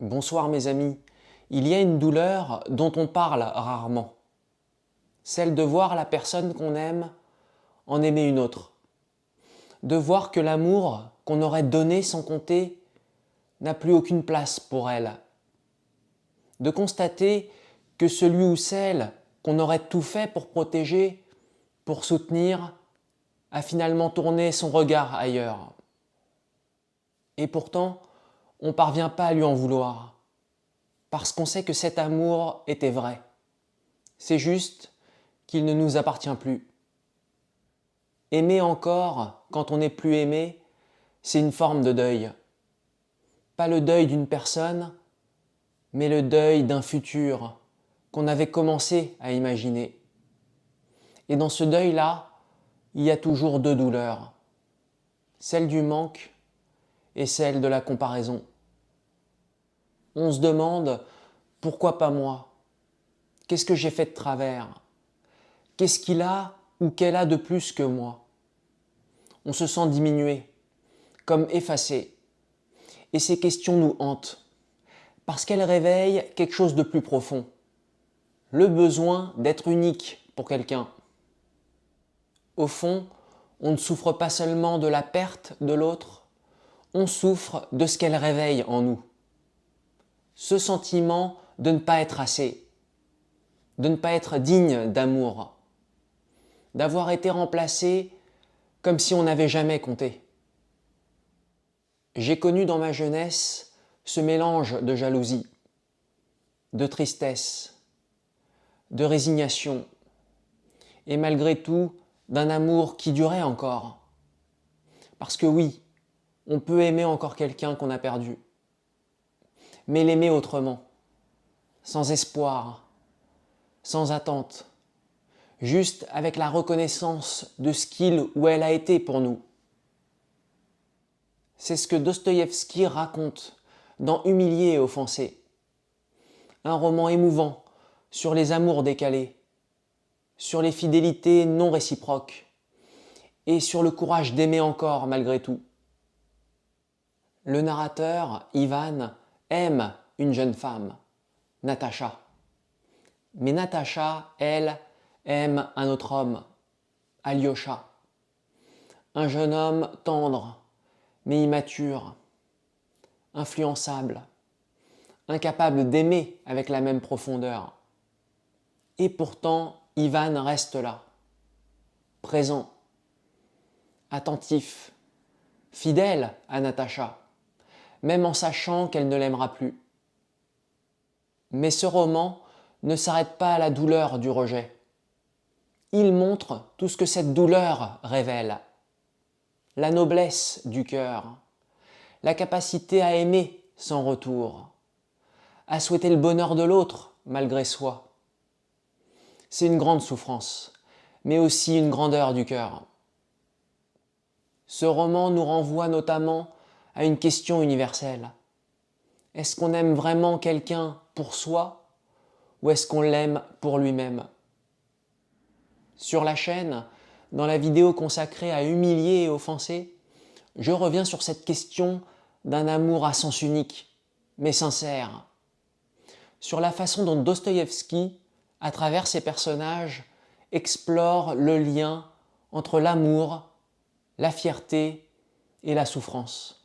Bonsoir mes amis. Il y a une douleur dont on parle rarement. Celle de voir la personne qu'on aime en aimer une autre. De voir que l'amour qu'on aurait donné sans compter n'a plus aucune place pour elle. De constater que celui ou celle qu'on aurait tout fait pour protéger, pour soutenir, a finalement tourné son regard ailleurs. Et pourtant, on ne parvient pas à lui en vouloir, parce qu'on sait que cet amour était vrai. C'est juste qu'il ne nous appartient plus. Aimer encore quand on n'est plus aimé, c'est une forme de deuil. Pas le deuil d'une personne, mais le deuil d'un futur qu'on avait commencé à imaginer. Et dans ce deuil-là, il y a toujours deux douleurs, celle du manque et celle de la comparaison. On se demande, pourquoi pas moi? Qu'est-ce que j'ai fait de travers? Qu'est-ce qu'il a ou qu'elle a de plus que moi? On se sent diminué, comme effacé. Et ces questions nous hantent, parce qu'elles réveillent quelque chose de plus profond. Le besoin d'être unique pour quelqu'un. Au fond, on ne souffre pas seulement de la perte de l'autre, on souffre de ce qu'elle réveille en nous. Ce sentiment de ne pas être assez, de ne pas être digne d'amour, d'avoir été remplacé comme si on n'avait jamais compté. J'ai connu dans ma jeunesse ce mélange de jalousie, de tristesse, de résignation, et malgré tout, d'un amour qui durait encore. Parce que oui, on peut aimer encore quelqu'un qu'on a perdu, mais l'aimer autrement, sans espoir, sans attente, juste avec la reconnaissance de ce qu'il ou elle a été pour nous. C'est ce que Dostoïevski raconte dans Humilié et offensé, un roman émouvant sur les amours décalés, sur les fidélités non réciproques et sur le courage d'aimer encore malgré tout. Le narrateur, Ivan, aime une jeune femme, Natacha. Mais Natacha, elle, aime un autre homme, Alyosha. Un jeune homme tendre, mais immature, influençable, incapable d'aimer avec la même profondeur. Et pourtant, Ivan reste là, présent, attentif, fidèle à Natacha, même en sachant qu'elle ne l'aimera plus. Mais ce roman ne s'arrête pas à la douleur du rejet. Il montre tout ce que cette douleur révèle. La noblesse du cœur, la capacité à aimer sans retour, à souhaiter le bonheur de l'autre malgré soi. C'est une grande souffrance, mais aussi une grandeur du cœur. Ce roman nous renvoie notamment à une question universelle. Est-ce qu'on aime vraiment quelqu'un pour soi ou est-ce qu'on l'aime pour lui-même? Sur la chaîne, dans la vidéo consacrée à humilier et offenser, je reviens sur cette question d'un amour à sens unique, mais sincère. Sur la façon dont Dostoïevski, à travers ses personnages, explore le lien entre l'amour, la fierté et la souffrance.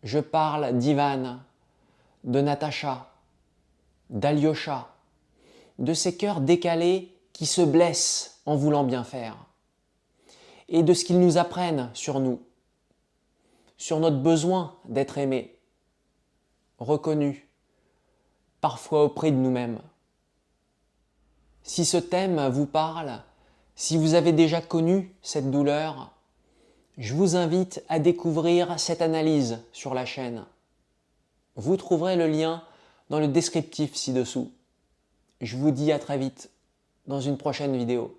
Je parle d'Ivan, de Natacha, d'Alyosha, de ces cœurs décalés qui se blessent en voulant bien faire, et de ce qu'ils nous apprennent sur nous, sur notre besoin d'être aimé, reconnu, parfois au prix de nous-mêmes. Si ce thème vous parle, si vous avez déjà connu cette douleur, je vous invite à découvrir cette analyse sur la chaîne. Vous trouverez le lien dans le descriptif ci-dessous. Je vous dis à très vite dans une prochaine vidéo.